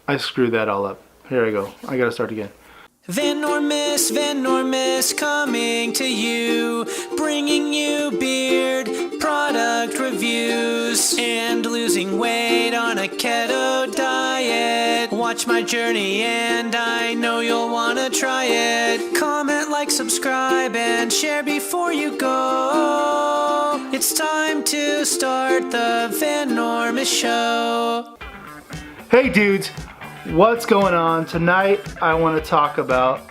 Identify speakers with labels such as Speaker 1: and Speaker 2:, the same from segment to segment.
Speaker 1: I screwed that all up. Here I go. I gotta start again.
Speaker 2: Venormous, coming to you, bringing you beard product reviews and losing weight on a keto diet. Watch my journey and I know you'll wanna try it. Comment, like, subscribe, and share before you go. It's time to start the Venormous Show.
Speaker 1: Hey dudes, what's going on? Tonight I want to talk about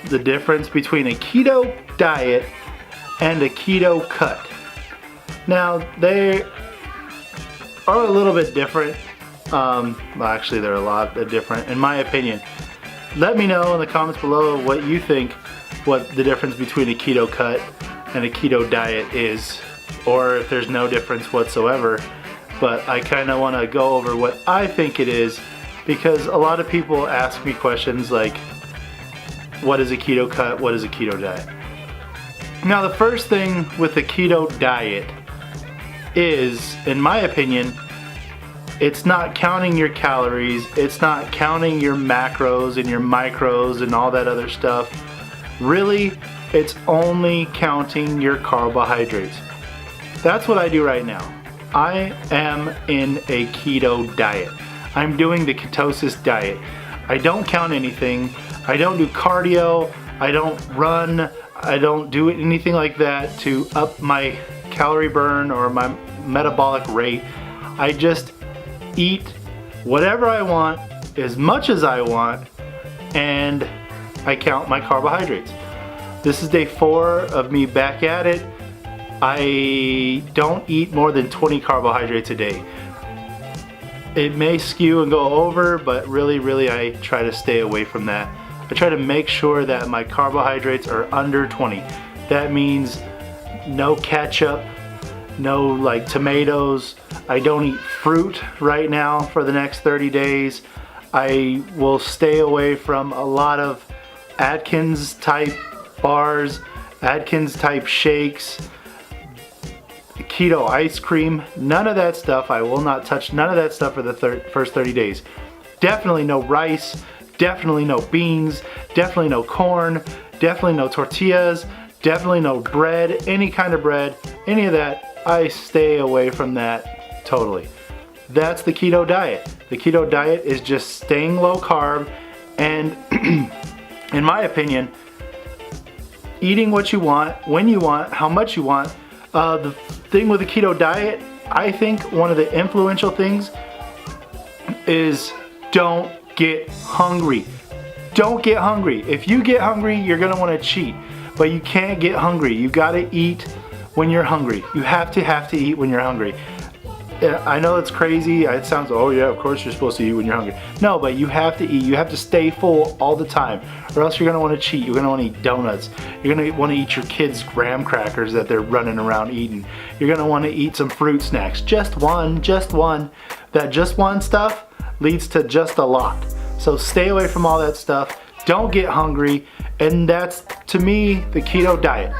Speaker 1: the difference between a keto diet and a keto cut. Now they are a little bit different. Well, actually they're a lot different in my opinion. Let me know in the comments below what you think, what the difference between a keto cut and a keto diet is, or if there's no difference whatsoever. But I kind of want to go over what I think it is, because a lot of people ask me questions like, what is a keto cut, what is a keto diet? Now the first thing with the keto diet is, in my opinion, it's not counting your calories, it's not counting your macros and your micros and all that other stuff. Really, it's only counting your carbohydrates. That's what I do right now. I am in a keto diet. I'm doing the ketosis diet. I don't count anything. I don't do cardio. I don't run. I don't do anything like that to up my calorie burn or my metabolic rate. I just eat whatever I want, as much as I want, and I count my carbohydrates. This is day 4 of me back at it. I don't eat more than 20 carbohydrates a day. It may skew and go over, but really I try to stay away from that. I try to make sure that my carbohydrates are under 20. That means no ketchup, no like tomatoes. I don't eat fruit right now for the next 30 days. I will stay away from a lot of Atkins type bars, Atkins type shakes, keto ice cream, none of that stuff. I will not touch none of that stuff for the first 30 days. Definitely no rice, definitely no beans, definitely no corn, definitely no tortillas, definitely no bread, any kind of bread, any of that. I stay away from that totally. That's the keto diet. The keto diet is just staying low carb and, in my opinion, eating what you want, when you want, how much you want. The thing with the keto diet, I think one of the influential things is don't get hungry. Don't get hungry. If you get hungry, you're gonna want to cheat, but you can't get hungry. You gotta eat when you're hungry. You have to eat when you're hungry. I know it's crazy. It sounds, oh yeah, of course you're supposed to eat when you're hungry. No, but you have to eat. You have to stay full all the time, or else you're gonna want to cheat. You're gonna want to eat donuts. You're gonna want to eat your kids' graham crackers that they're running around eating. You're gonna want to eat some fruit snacks. Just one. That just one stuff leads to just a lot. So stay away from all that stuff. Don't get hungry. And that's, to me, the keto diet.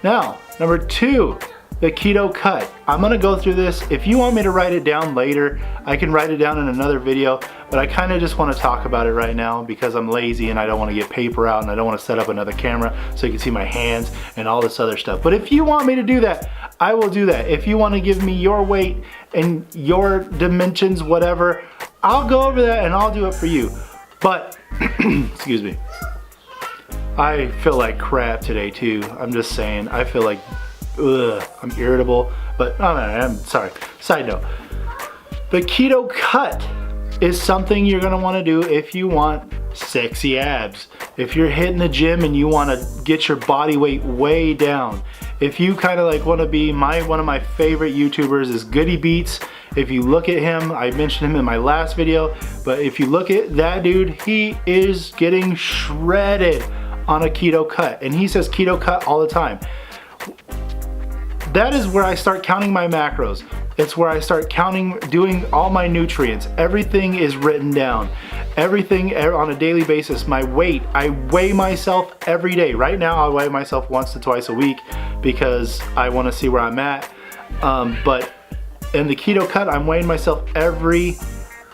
Speaker 1: Now, number 2. The keto cut. I'm gonna go through this. If you want me to write it down later, I can write it down in another video, but I kind of just want to talk about it right now because I'm lazy and I don't want to get paper out and I don't want to set up another camera so you can see my hands and all this other stuff. But if you want me to do that, I will do that. If you want to give me your weight and your dimensions, whatever, I'll go over that and I'll do it for you. But, excuse me, I feel like crap today too. I'm just saying, I feel like I'm irritable, but I'm sorry. Side note, the keto cut is something you're gonna want to do if you want sexy abs, if you're hitting the gym and you want to get your body weight way down, if you kind of like want to be one of my favorite YouTubers is Goody Beats. If you look at him, I mentioned him in my last video, but if you look at that dude, he is getting shredded on a keto cut, and he says keto cut all the time. That is where I start counting my macros. It's where I start doing all my nutrients. Everything is written down. Everything on a daily basis. My weight, I weigh myself every day. Right now I weigh myself once to twice a week because I want to see where I'm at. But in the keto cut, I'm weighing myself every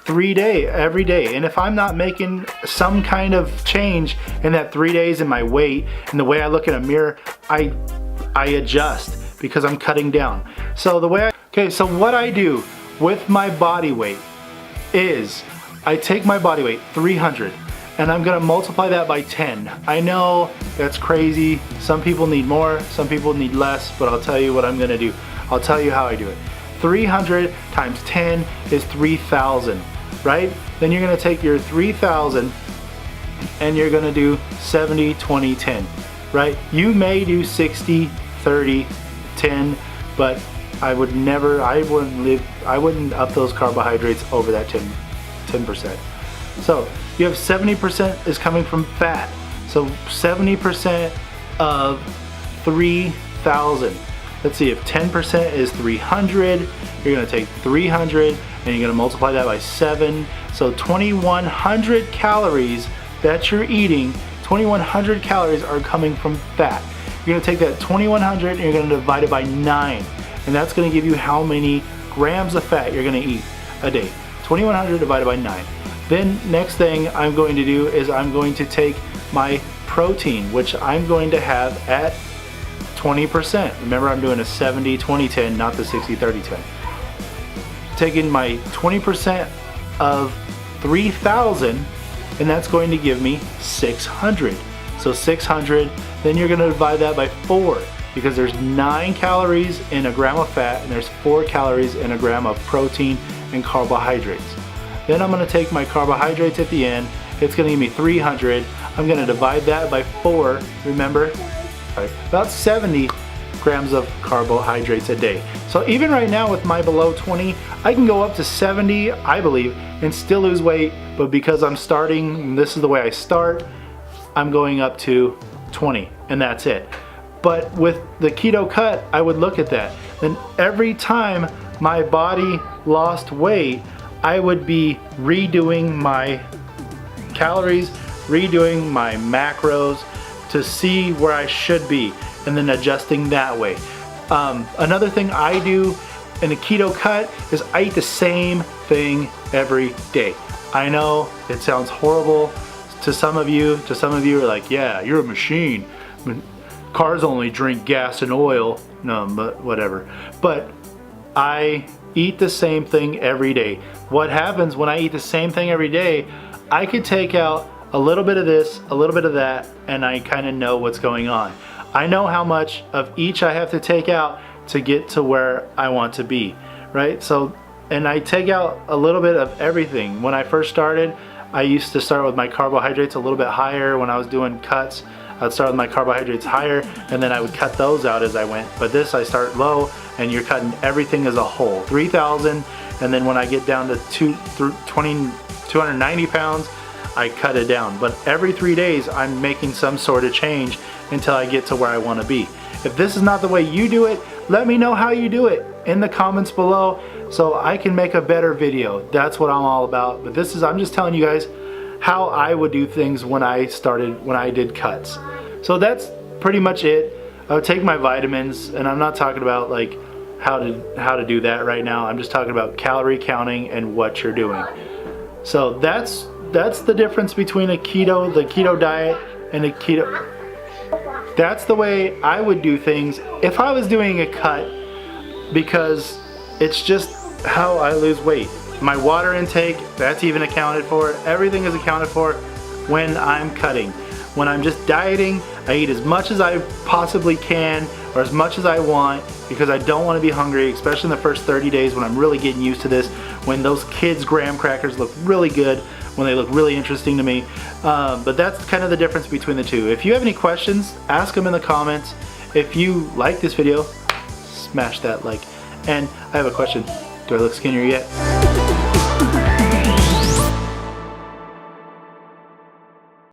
Speaker 1: every day. And if I'm not making some kind of change in that 3 days in my weight and the way I look in a mirror, I adjust because I'm cutting down. So so what I do with my body weight is I take my body weight, 300, and I'm gonna multiply that by 10. I know that's crazy. Some people need more, some people need less, but I'll tell you what I'm gonna do. I'll tell you how I do it. 300 times 10 is 3,000, right? Then you're gonna take your 3,000 and you're gonna do 70, 20, 10, right? You may do 60, 30, 10, but I wouldn't up those carbohydrates over that 10%. So you have 70% is coming from fat. So 70% of 3,000. Let's see, if 10% is 300, you're gonna take 300 and you're gonna multiply that by 7. So 2,100 calories that you're eating, 2,100 calories are coming from fat. You're gonna take that 2,100 and you're gonna divide it by 9. And that's gonna give you how many grams of fat you're gonna eat a day. 2,100 divided by 9. Then next thing I'm going to do is I'm going to take my protein, which I'm going to have at 20%. Remember, I'm doing a 70, 20, 10, not the 60, 30, 10. Taking my 20% of 3,000, and that's going to give me 600. So 600, then you're gonna divide that by 4, because there's 9 calories in a gram of fat and there's 4 calories in a gram of protein and carbohydrates. Then I'm gonna take my carbohydrates at the end. It's gonna give me 300. I'm gonna divide that by 4, remember? About 70 grams of carbohydrates a day. So even right now with my below 20, I can go up to 70, I believe, and still lose weight, but because I'm starting, this is the way I start, I'm going up to 20, and that's it. But with the keto cut, I would look at that. Then every time my body lost weight, I would be redoing my calories, redoing my macros to see where I should be, and then adjusting that way. Another thing I do in a keto cut is I eat the same thing every day. I know it sounds horrible to some of you. To some of you are like, yeah, you're a machine. Cars only drink gas and oil. No, but whatever. But I eat the same thing every day. What happens when I eat the same thing every day, I could take out a little bit of this, a little bit of that, and I kind of know what's going on. I know how much of each I have to take out to get to where I want to be, right? So, and I take out a little bit of everything. When I first started, I used to start with my carbohydrates a little bit higher. When I was doing cuts, I'd start with my carbohydrates higher, and then I would cut those out as I went. But this, I start low, and you're cutting everything as a whole. 3,000, and then when I get down to 290 pounds, I cut it down. But every 3 days, I'm making some sort of change until I get to where I want to be. If this is not the way you do it, let me know how you do it in the comments below so I can make a better video. That's what I'm all about. But this is, I'm just telling you guys how I would do things when I did cuts. So that's pretty much it. I would take my vitamins, and I'm not talking about like how to do that right now. I'm just talking about calorie counting and what you're doing. So that's the difference between the keto diet and a keto. That's the way I would do things if I was doing a cut, because it's just how I lose weight. My water intake, that's even accounted for. Everything is accounted for when I'm cutting. When I'm just dieting, I eat as much as I possibly can or as much as I want, because I don't want to be hungry, especially in the first 30 days when I'm really getting used to this, when those kids' graham crackers look really good, when they look really interesting to me. But that's kind of the difference between the two. If you have any questions, ask them in the comments. If you like this video, smash that like. And I have a question. Do I look skinnier yet?